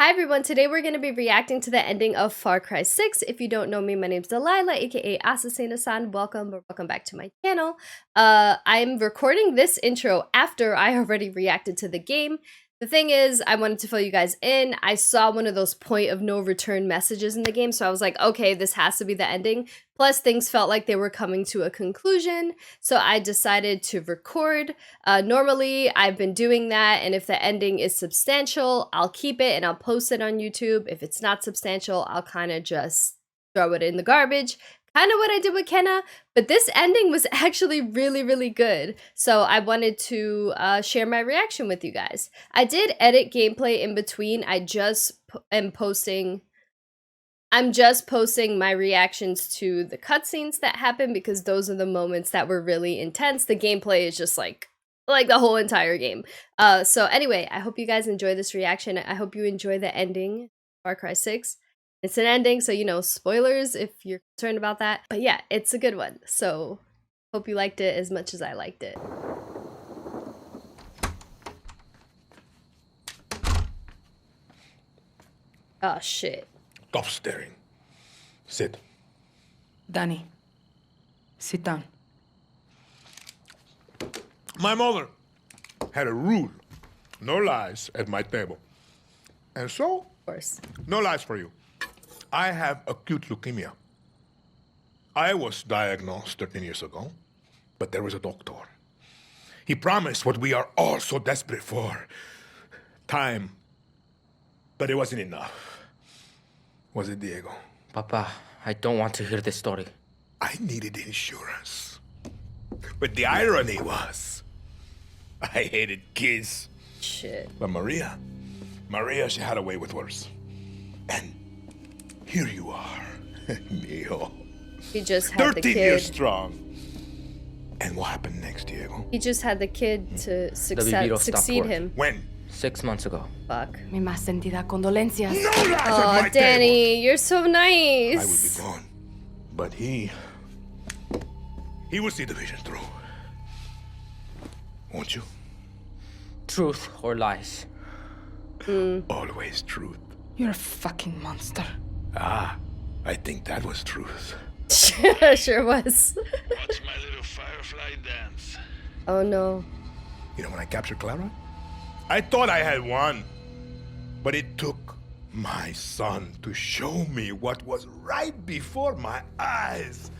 Hi everyone, today we're going to be reacting to the ending of Far Cry 6. If you don't know me, my name's Delilah, aka ASSASSINA-san. Welcome back to my channel. I'm recording this intro after I already reacted to the game. The thing is, I wanted to fill you guys in. I saw one of those point of no return messages in the game, so I was like, okay, this has to be the ending. Plus, things felt like they were coming to a conclusion, so I decided to record. Normally, I've been doing that, and if the ending is substantial, I'll keep it and I'll post it on YouTube. If it's not substantial, I'll kind of just throw it in the garbage. Kind of what I did with Kenna, but this ending was actually really good. So I wanted to share my reaction with you guys. I did edit gameplay in between. I'm just posting my reactions to the cutscenes that happened because those are the moments that were really intense. The gameplay is just like the whole entire game. So anyway, I hope you guys enjoy this reaction. I hope you enjoy the ending, Far Cry 6. It's an ending, so, you know, spoilers if you're concerned about that. But yeah, it's a good one. So, hope you liked it as much as I liked it. Oh, shit. Stop staring. Sit. Danny, sit down. My mother had a rule. No lies at my table. And so, Of course. no lies for you. I have acute leukemia. I was diagnosed 13 years ago, but there was a doctor. He promised what we are all so desperate for. Time. But it wasn't enough. Was it, Diego? Papa, I don't want to hear this story. I needed insurance. But the irony was, I hated kids. Shit. But Maria, she had a way with words. And here you are, Mijo. He just had the 13 years kid. strong. And what happened next, Diego? He just had the kid to Viviro stopped succeed work. him. When? 6 months ago. Fuck. Mi más sentida condolencias. No lies at Oh, my Danny, table. you're so nice. I will be gone. But he will see the vision through. Won't you? Truth or lies? Always truth. You're a fucking monster. Ah, I think that was truth. Sure was. Watch my little firefly dance. Oh no. You know when I captured Clara? I thought I had won. But it took my son to show me what was right before my eyes.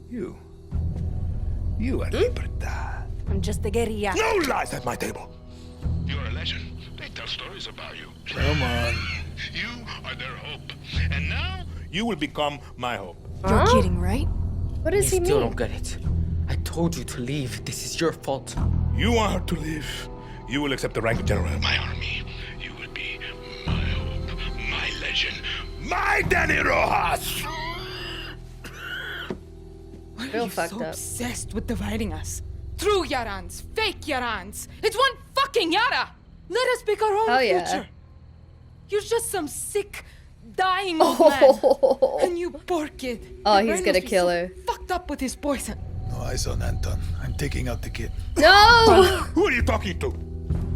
You are Libertad. I'm just a guerrilla. No lies at my table. You're a legend. They tell stories about you. Come on. You are their hope. And now, You will become my hope. You're Huh? kidding, right? What does he You still mean? don't get it. I told you to leave. This is your fault. You want her to live. You will accept the rank of general. my army, you will be my hope, my legend. My Danny Rojas! Why Real are you fucked so up. obsessed with dividing us? True Yarans, fake Yarans. It's one fucking Yara. Let us pick our own Oh, yeah. future. You're just some sick, dying old man. Oh, And you poor kid. Oh, Your he's brain gonna must be kill so her. Fucked up with his poison. No eyes on Anton. I'm taking out the kid. no! Who are you talking to?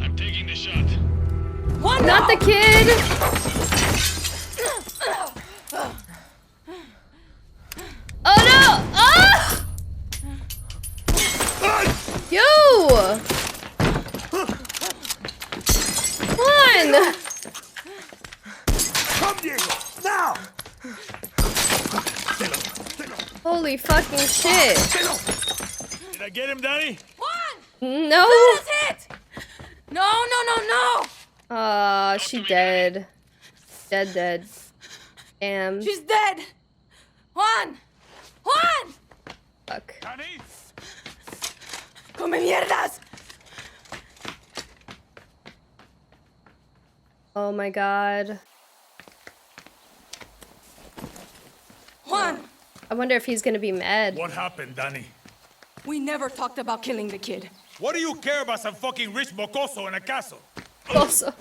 I'm taking the shot. One Not the kid! Oh no! Oh! Yo! Come on! Come, Diego! Now! Holy fucking shit. Did I get him, Danny? One! No! That's it! No. Aw, she dead. Dead. Damn. She's dead. Juan! Fuck. Danny? Come mierdas! Oh my god. Juan! I wonder if he's gonna be mad. What happened, Danny? We never talked about killing the kid. What do you care about some fucking rich mocoso in a castle? Also.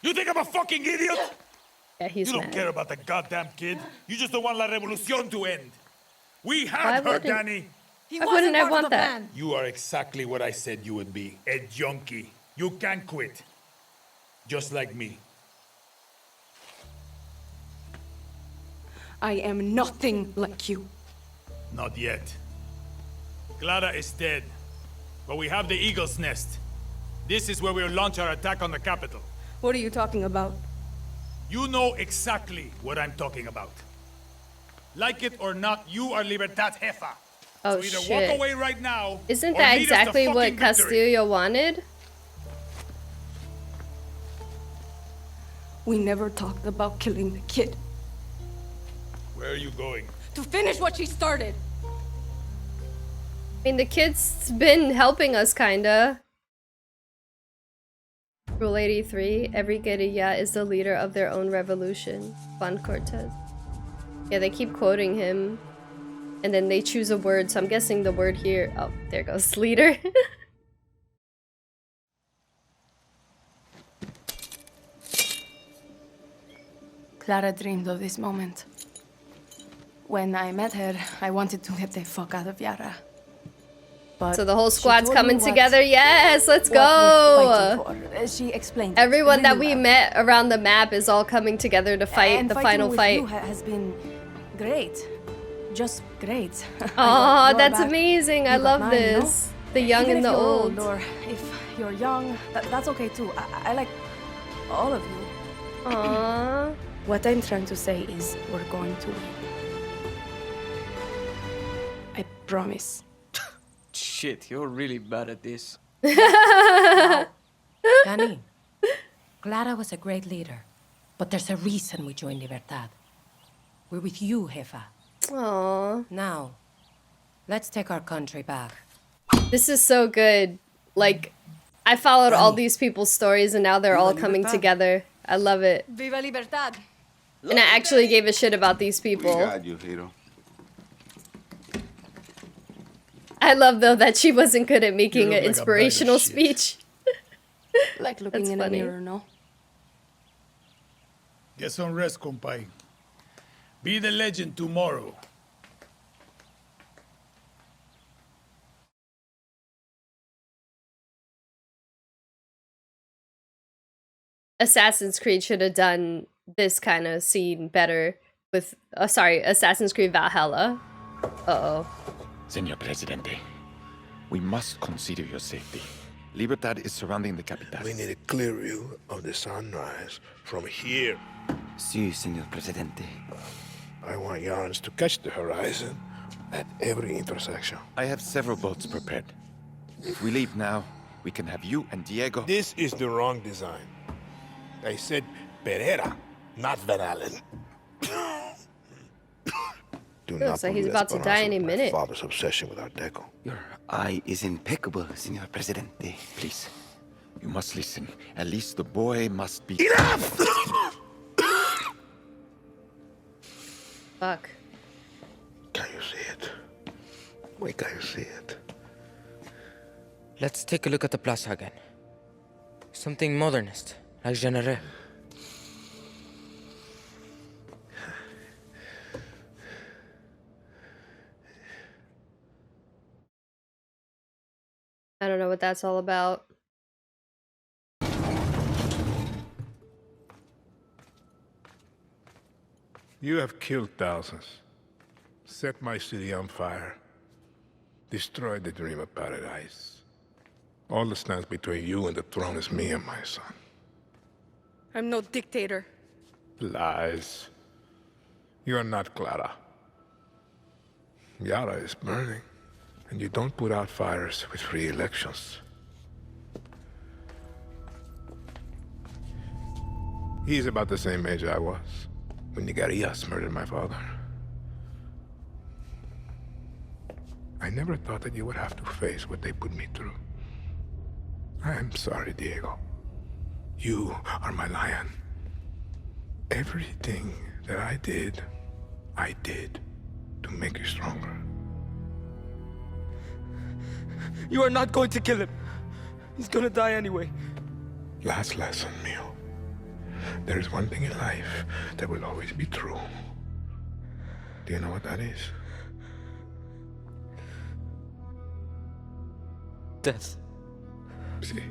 You think I'm a fucking idiot? Yeah, he's You don't mad. care about the goddamn kid. You just don't want La Revolucion to end. We Why had her, wouldn't- Danny. He Why wasn't wouldn't I part of want the that? plan. You are exactly what I said you would be. A junkie. You can quit. Just like me. I am nothing like you. Not yet. Clara is dead. But we have the Eagle's Nest. This is where we'll launch our attack on the capital. What are you talking about? You know exactly what I'm talking about. Like it or not, you are Libertad Jefa. Oh, so either shit. walk away right now. Isn't or that lead us to exactly what fucking victory. Castillo wanted? We never talked about killing the kid. Where are you going? To finish what she started. I mean, the kid's been helping us, kinda. Rule 83, every guerrilla is the leader of their own revolution. Juan Cortez. Yeah, they keep quoting him. And then they choose a word, so I'm guessing the word here... Oh, there goes. Leader. Clara dreamed of this moment. When I met her, I wanted to get the fuck out of Yara. But So the whole she squad's told coming me what- together. Yes, let's what we're go! fighting for. She explained it Everyone that really we well. met around the map is all coming together to fight And the fighting final with fight. you has been great. Just great. Oh, that's amazing. I You got love mine, you know? this. The young Even and if the you're old. Or if you're young, that's okay too. I like all of you. Aww. What I'm trying to say is we're going to win. I promise. Shit, you're really bad at this. Danny, Clara was a great leader, but there's a reason we joined Libertad. We're with you, Jefa. Aww. Now, let's take our country back. This is so good. Like, I followed all these people's stories and now they're all coming together. I love it. Viva Libertad! And I actually gave a shit about these people. you, hero. I love, though, that she wasn't good at making look an like a bag of inspirational shit. speech. Like looking That's in funny. a mirror, no? Get some rest, compay. Be the legend tomorrow. Assassin's Creed should have done this kind of scene better with, sorry, Assassin's Creed Valhalla. Uh-oh. Señor Presidente, we must consider your safety. Libertad is surrounding the capital. We need a clear view of the sunrise from here. Sí, señor Presidente. I want Yarns to catch the horizon at every intersection. I have several boats prepared. If we leave now, we can have you and Diego... This is the wrong design. I said Pereira, not Van Allen. Do Looks like he's about to die any minute. Father's obsession with Art Deco. Your eye is impeccable, señor Presidente. Please, you must listen. At least the boy must be... Enough! Fuck. Can you see it? Where can you see it? Let's take a look at the plaza again. Something modernist, like Genere. I don't know what that's all about. You have killed thousands, set my city on fire, destroyed the dream of paradise. All that stands between you and the throne is me and my son. I'm no dictator. Lies. You are not Clara. Yara is burning, and you don't put out fires with free elections. He's about the same age I was when the guerrillas murdered my father. I never thought that you would have to face what they put me through. I'm sorry, Diego. You are my lion. Everything that I did to make you stronger. You are not going to kill him. He's gonna die anyway. Last lesson, Mio. There is one thing in life that will always be true. Do you know what that is? Death. See,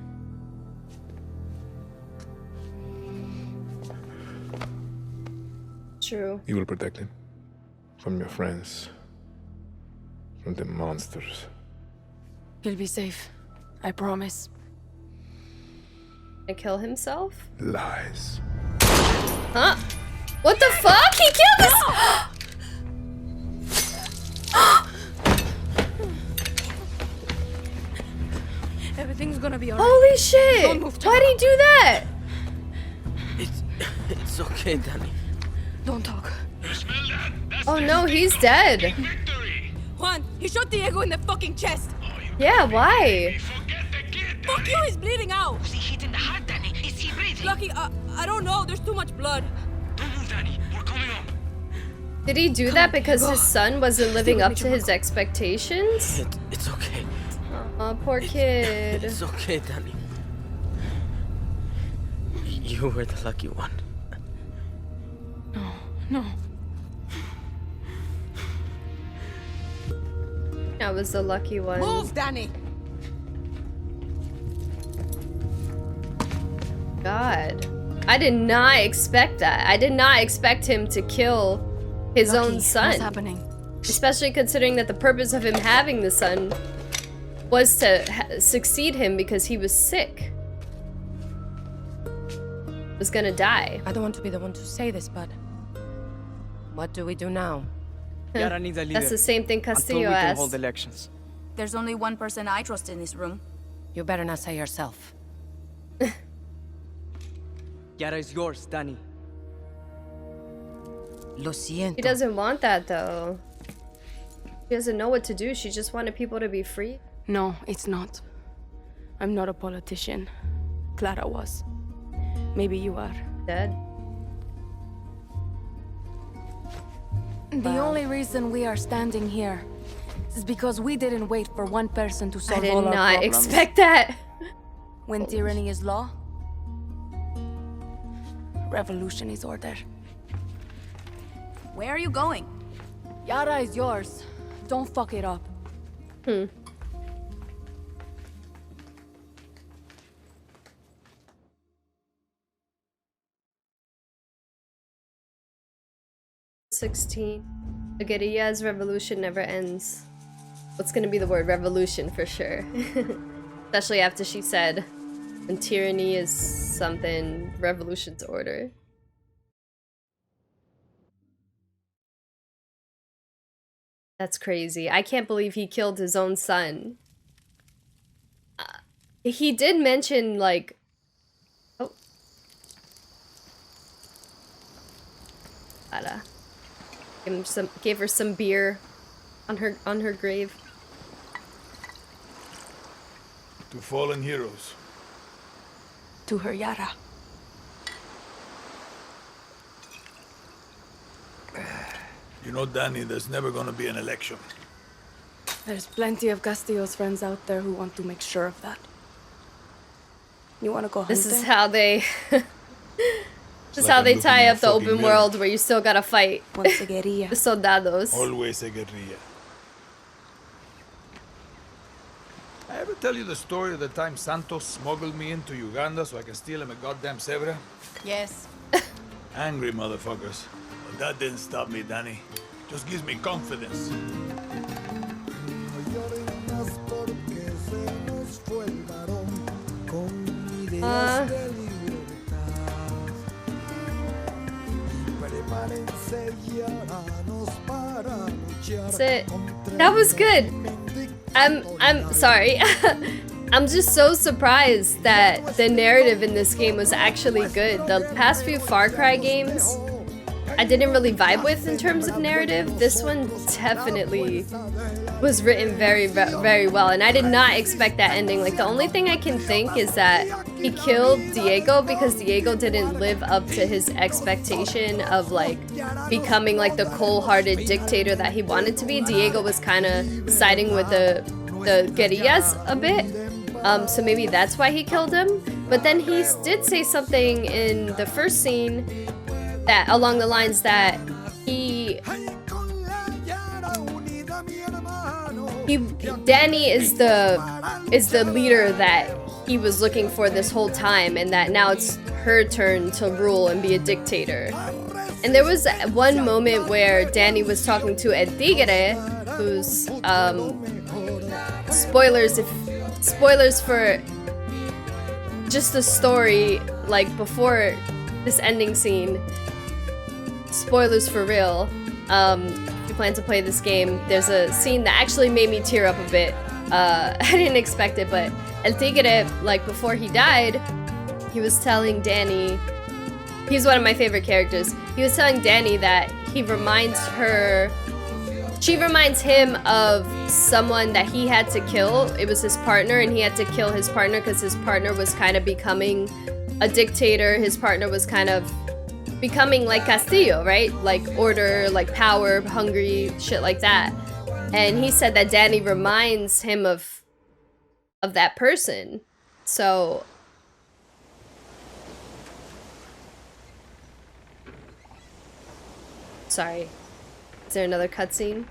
True. You will protect him from your friends, from the monsters. He'll be safe. I promise. To kill himself? Lies. Huh? What the fuck? He killed us! Everything's gonna be alright. Holy shit! Don't move, Why'd he do that? It's okay, Danny. Don't talk. You smell that? That's Oh no, he's dead. victory. Juan, he shot Diego in the fucking chest. Yeah, why? Forget the kid. Fuck you, he's bleeding out. Was he hit in the heart, Danny? Is he breathing? Lucky, I don't know. There's too much blood. Don't move, Danny. We're coming up. Did he do that because his son wasn't living up to his expectations? It's okay. Oh, poor kid. It's okay, Danny. You were the lucky one. No. I was the lucky one. Move, Danny! God. I did not expect that. I did not expect him to kill his own What's son. happening? Especially considering that the purpose of him having the son was to succeed him because he was sick. Was gonna die. I don't want to be the one to say this, but what do we do now? Yara needs a leader. That's the same thing until Castillo we can asked. hold elections. There's only one person I trust in this room. You better not say yourself. Yara is yours, Danny. Lo siento. She doesn't want that though. She doesn't know what to do. She just wanted people to be free. No, it's not. I'm not a politician. Clara was. Maybe you are. Dead. The only reason we are standing here is because we didn't wait for one person to I solve did all our not problems. expect that. When tyranny is law, revolution is order. Where are you going? Yara is yours. Don't fuck it up. 16. The guerrilla's revolution never ends. What's gonna be the word revolution for sure? Especially after she said, when tyranny is something, revolution's order. That's crazy. I can't believe he killed his own son. He did mention, like... Oh. Ada. Gave her some beer on her grave. To fallen heroes. To her Yara. You know, Danny, there's never gonna be an election. There's plenty of Castillo's friends out there who want to make sure of that. You want to go hunting? This is how they... this is like how I'm they looking tie in a up the fucking open mirror. world where you still gotta fight. Once a guerrilla. The soldados. Always a guerrilla. I ever tell you the story of the time Santos smuggled me into Uganda so I can steal him a goddamn zebra? Yes. Angry motherfuckers. But that didn't stop me, Danny. Just gives me confidence. That's it. That was good. I'm sorry. I'm just so surprised that the narrative in this game was actually good. The past few Far Cry games, I didn't really vibe with in terms of narrative. This one definitely was written very, very well, and I did not expect that ending. Like, the only thing I can think is that he killed Diego because Diego didn't live up to his expectation of, like, becoming, like, the cold-hearted dictator that he wanted to be. Diego was kind of siding with the guerrillas a bit, so maybe that's why he killed him. But then he did say something in the first scene that along the lines that Danny is the leader that he was looking for this whole time, and that now it's her turn to rule and be a dictator. And there was one moment where Danny was talking to El Tigre, who's spoilers for just the story, like before this ending scene. Spoilers for real. If you plan to play this game, there's a scene that actually made me tear up a bit. I didn't expect it, but El Tigre, like before he died, he was telling Danny, he's one of my favorite characters. He was telling Danny that she reminds him of someone that he had to kill. It was his partner, and he had to kill his partner because his partner was kind of becoming a dictator. His partner was kind of becoming like Castillo, right? Like order, like power, hungry, shit like that. And he said that Danny reminds him of that person. So sorry. Is there another cutscene?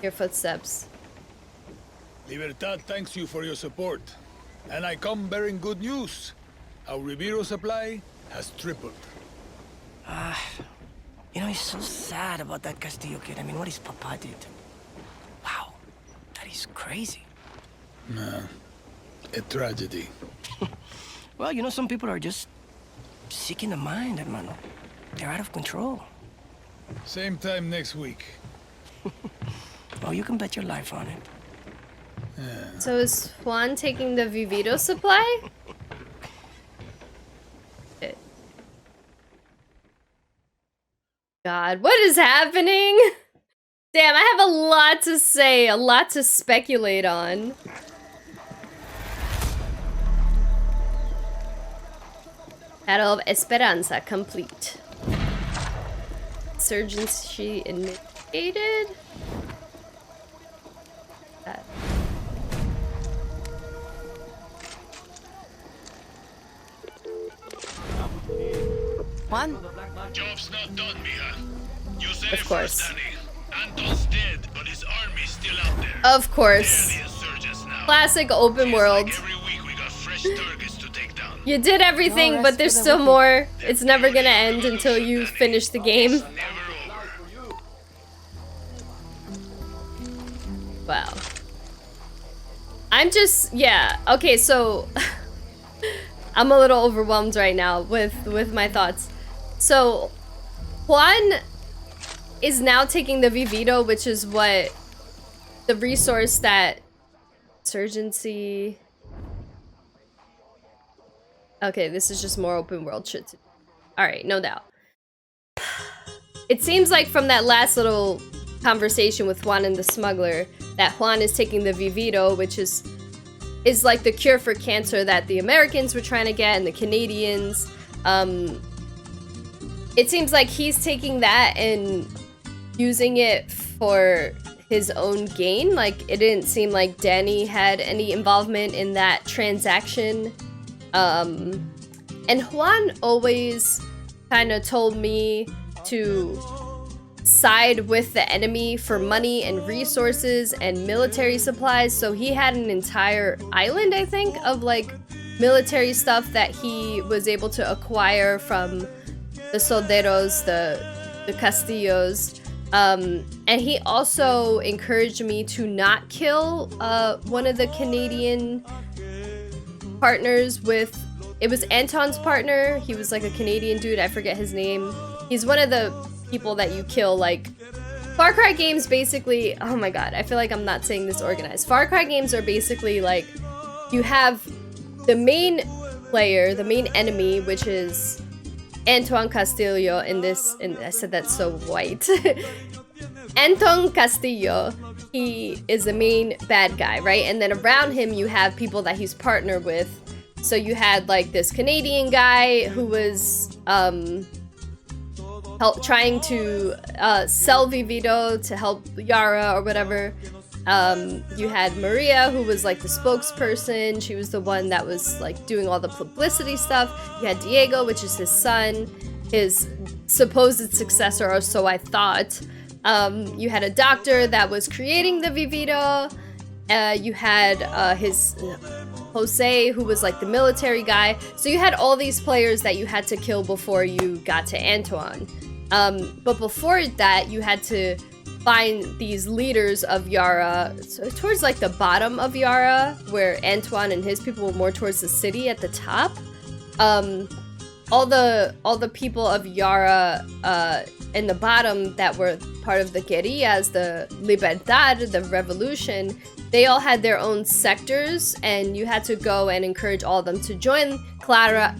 Your footsteps. Libertad thanks you for your support. And I come bearing good news. Our Ribeiro supply has tripled. You know, it's so sad about that Castillo kid. I mean, what his papa did. Wow, that is crazy. Nah, a tragedy. Well, you know, some people are just sick in the mind, hermano. They're out of control. Same time next week. Oh, you can bet your life on it. Yeah. So is Juan taking the Vivito supply? God, what is happening? Damn, I have a lot to say, a lot to speculate on. Battle of Esperanza complete. Insurgency initiated? Juan? Job's not done, Mija. You said Of it course. first, Danny. Anton's dead, but his army's still out there. Of course. They're the insurgents now. Classic open world. Like every week we got fresh targets to take down. You did everything, but there's still more. It's never gonna end until you finish the game. Wow. I'm just, yeah. Okay, so I'm a little overwhelmed right now with my thoughts. So Juan is now taking the Vivito, which is what the resource that insurgency. Okay, this is just more open world shit. All right, no doubt. It seems like from that last little conversation with Juan and the smuggler that Juan is taking the Vivito, which is like the cure for cancer that the Americans were trying to get and the Canadians. It seems like he's taking that and using it for his own gain. Like, it didn't seem like Danny had any involvement in that transaction. And Juan always kind of told me to side with the enemy for money and resources and military supplies. So he had an entire island, I think, of like military stuff that he was able to acquire from the solderos, the Castillos. And he also encouraged me to not kill one of the Canadian partners with, it was Anton's partner. He was like a Canadian dude, I forget his name. He's one of the people that you kill. Like, Far Cry games basically, oh my god, I feel like I'm not saying this organized. Far Cry games are basically like, you have the main player, the main enemy, which is Anton Castillo in this, and I said that so white. Anton Castillo, he is the main bad guy, right? And then around him you have people that he's partnered with. So you had like this Canadian guy who was trying to sell Vivito to help Yara or whatever. You had Maria, who was like the spokesperson. She was the one that was like doing all the publicity stuff. You had Diego, which is his son, his supposed successor, or so I thought. You had a doctor that was creating the Vivito. You had his Jose, who was like the military guy. So you had all these players that you had to kill before you got to Antoine. But before that, you had to find these leaders of Yara, so towards like the bottom of Yara, where Antoine and his people were more towards the city at the top. All the people of Yara in the bottom that were part of the guerrillas, the Libertad, the revolution, they all had their own sectors, and you had to go and encourage all of them to join Clara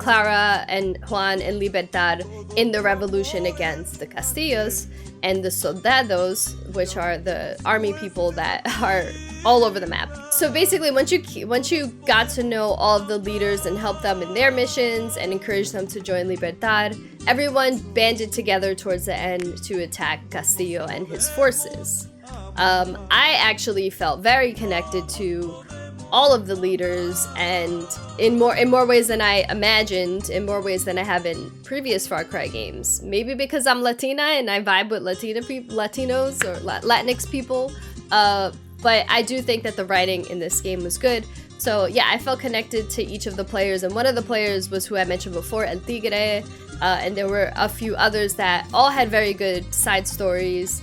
and Juan and Libertad in the revolution against the Castillos and the Soldados, which are the army people that are all over the map. So basically, once you got to know all of the leaders and help them in their missions and encourage them to join Libertad, everyone banded together towards the end to attack Castillo and his forces. I actually felt very connected to all of the leaders, and in more ways than I imagined, in more ways than I have in previous Far Cry games. Maybe because I'm Latina and I vibe with Latinos or Latinx people, but I do think that the writing in this game was good. So yeah, I felt connected to each of the players, and one of the players was who I mentioned before, El Tigre, and there were a few others that all had very good side stories,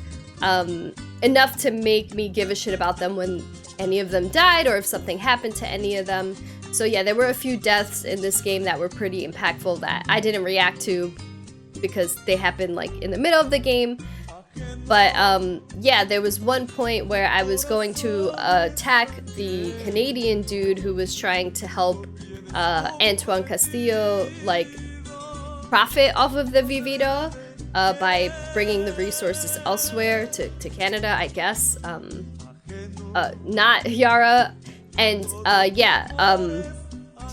enough to make me give a shit about them when any of them died or if something happened to any of them. So yeah, there were a few deaths in this game that were pretty impactful that I didn't react to because they happened like in the middle of the game. But yeah, there was one point where I was going to attack the Canadian dude who was trying to help Antoine Castillo like profit off of the Viviro by bringing the resources elsewhere to Canada, I guess. Not Yara. And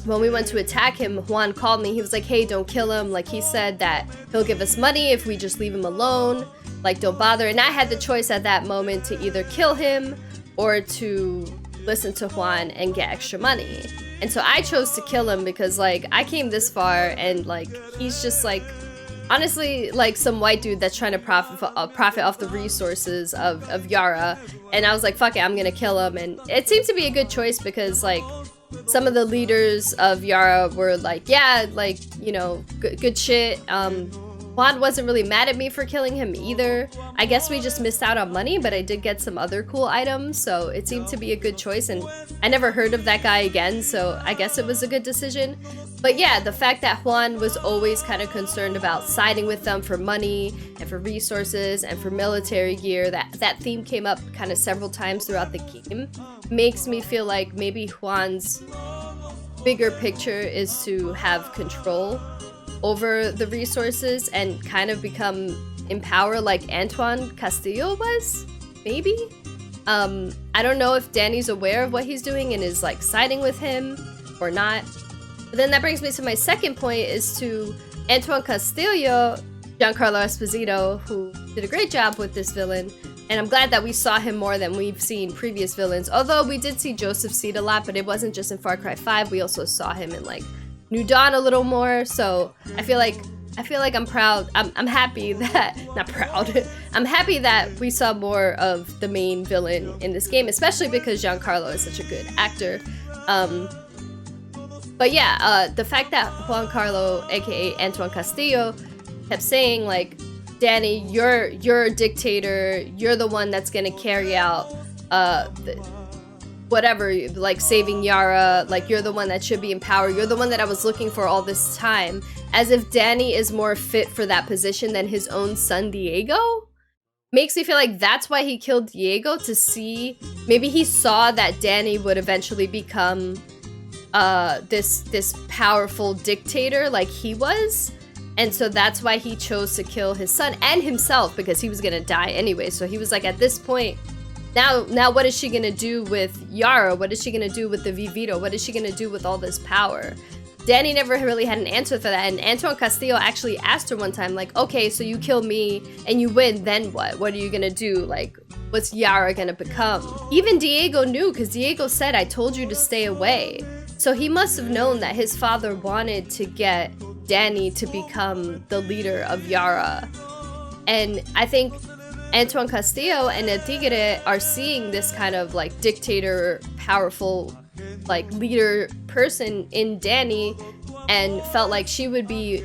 when we went to attack him, Juan called me. He was like, hey, don't kill him. Like, he said that he'll give us money if we just leave him alone. Like, don't bother. And I had the choice at that moment to either kill him or to listen to Juan and get extra money. And so I chose to kill him because, like, I came this far and, like, he's just, like, honestly, like, some white dude that's trying to profit off the resources of Yara. And I was like, fuck it, I'm gonna kill him. And it seemed to be a good choice because, like, some of the leaders of Yara were like, yeah, like, you know, good shit. Juan wasn't really mad at me for killing him either. I guess we just missed out on money, but I did get some other cool items, so it seemed to be a good choice, and I never heard of that guy again, so I guess it was a good decision. But yeah, the fact that Juan was always kind of concerned about siding with them for money and for resources and for military gear, that theme came up kind of several times throughout the game, makes me feel like maybe Juan's bigger picture is to have control over the resources and kind of become empower like Antoine Castillo was, maybe? I don't know if Danny's aware of what he's doing and is like siding with him or not. But then that brings me to my second point, is to Antoine Castillo, Giancarlo Esposito, who did a great job with this villain. And I'm glad that we saw him more than we've seen previous villains. Although we did see Joseph Seed a lot, but it wasn't just in Far Cry 5. We also saw him in like New Dawn a little more, so I feel like I'm proud. I'm happy that, not proud. I'm happy that we saw more of the main villain in this game, especially because Giancarlo is such a good actor. But yeah, the fact that Juan Carlo, aka Antoine Castillo, kept saying like, Danny, you're a dictator. You're the one that's gonna carry out whatever, like saving Yara, like you're the one that should be in power, you're the one that I was looking for all this time, as if Danny is more fit for that position than his own son Diego. Makes me feel like that's why he killed Diego, to see, maybe he saw that Danny would eventually become this powerful dictator like he was, and so that's why he chose to kill his son and himself, because he was gonna die anyway. So he was like, at this point, Now what is she gonna do with Yara? What is she gonna do with the Viviro? What is she gonna do with all this power? Danny never really had an answer for that, and Antoine Castillo actually asked her one time, like, okay, so you kill me and you win, then what? What are you gonna do? Like, what's Yara gonna become? Even Diego knew, because Diego said, I told you to stay away. So he must have known that his father wanted to get Danny to become the leader of Yara. And I think Antoine Castillo and El Tigre are seeing this kind of like dictator, powerful, like leader person in Danny, and felt like she would be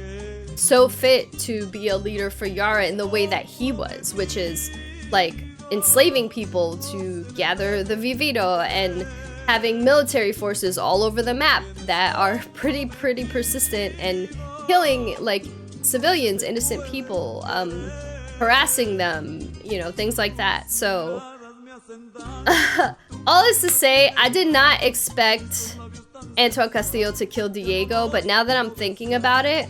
so fit to be a leader for Yara in the way that he was, which is like enslaving people to gather the Vivito and having military forces all over the map that are pretty persistent and killing like civilians, innocent people, harassing them, you know, things like that. So all is to say, I did not expect Antoine Castillo to kill Diego, but now that I'm thinking about it,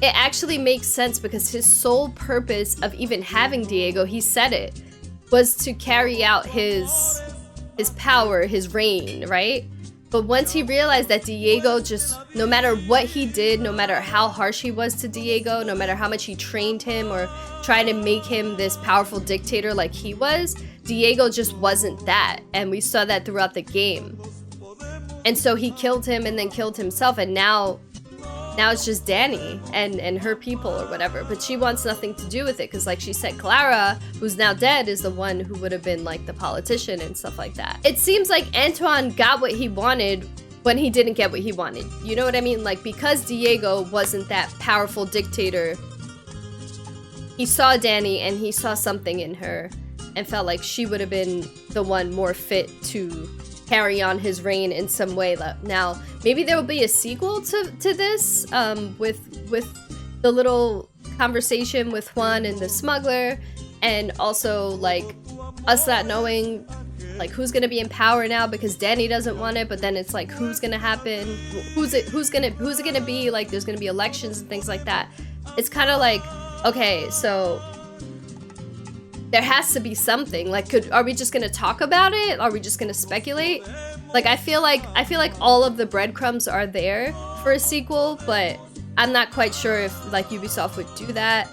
it actually makes sense because his sole purpose of even having Diego, he said it, was to carry out his power, his reign, right? But once he realized that Diego just, no matter what he did, no matter how harsh he was to Diego, no matter how much he trained him or tried to make him this powerful dictator like he was, Diego just wasn't that. And we saw that throughout the game. And so he killed him and then killed himself, and now it's just Danny and her people or whatever. But she wants nothing to do with it because, like she said, Clara, who's now dead, is the one who would have been like the politician and stuff like that. It seems like Antoine got what he wanted when he didn't get what he wanted. You know what I mean? Like, because Diego wasn't that powerful dictator, he saw Danny and he saw something in her and felt like she would have been the one more fit to carry on his reign in some way. Now, maybe there will be a sequel to this, with the little conversation with Juan and the smuggler, and also like us not knowing like who's gonna be in power now because Danny doesn't want it, but then it's like who's gonna happen, who's it gonna be, like there's gonna be elections and things like that. It's kind of like, okay, so there has to be something. Like, are we just gonna talk about it? Are we just gonna speculate? Like, I feel like all of the breadcrumbs are there for a sequel, but I'm not quite sure if like Ubisoft would do that.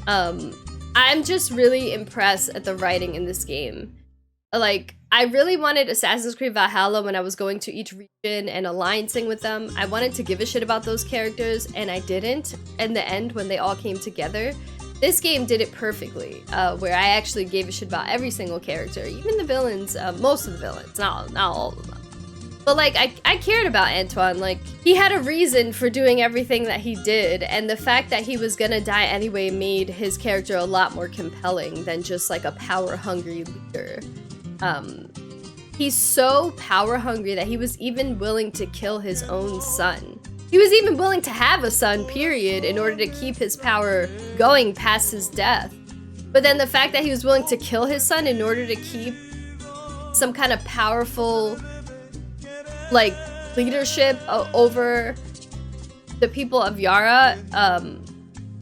I'm just really impressed at the writing in this game. Like, I really wanted Assassin's Creed Valhalla when I was going to each region and alliancing with them. I wanted to give a shit about those characters, and I didn't. In the end, when they all came together, this game did it perfectly, where I actually gave a shit about every single character, even the villains, most of the villains, not all of them. But like, I cared about Antoine. Like, he had a reason for doing everything that he did, and the fact that he was gonna die anyway made his character a lot more compelling than just like a power-hungry leader. He's so power-hungry that he was even willing to kill his own son. He was even willing to have a son, period, in order to keep his power going past his death. But then the fact that he was willing to kill his son in order to keep some kind of powerful, like, leadership over the people of Yara,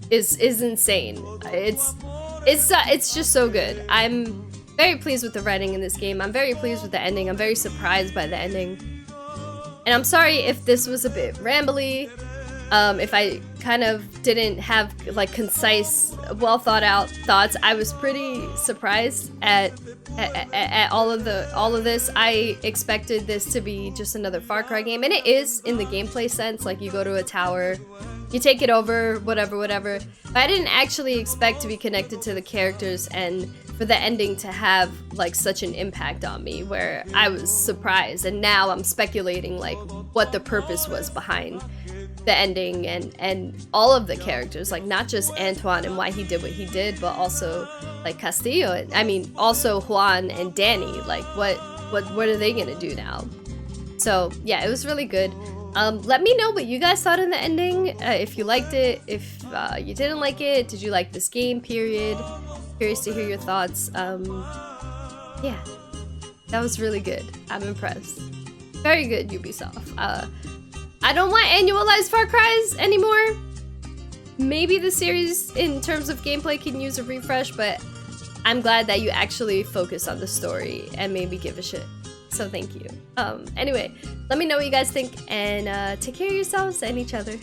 is insane. It's just so good. I'm very pleased with the writing in this game. I'm very pleased with the ending. I'm very surprised by the ending. And I'm sorry if this was a bit rambly, if I kind of didn't have like concise, well thought out thoughts. I was pretty surprised at all of this. I expected this to be just another Far Cry game, and it is in the gameplay sense. Like, you go to a tower, you take it over, whatever. But I didn't actually expect to be connected to the characters and for the ending to have like such an impact on me, where I was surprised, and now I'm speculating like what the purpose was behind the ending and all of the characters, like not just Antoine and why he did what he did, but also like Castillo, I mean also Juan and Danny, like what are they gonna do now? So yeah, it was really good. Let me know what you guys thought in the ending, if you liked it, if you didn't like it, did you like this game, period. Curious to hear your thoughts. Yeah, that was really good. I'm impressed. Very good, Ubisoft. I don't want annualized Far Cries anymore. Maybe the series, in terms of gameplay, can use a refresh, but I'm glad that you actually focus on the story and maybe give a shit. So thank you. Anyway, let me know what you guys think, and take care of yourselves and each other.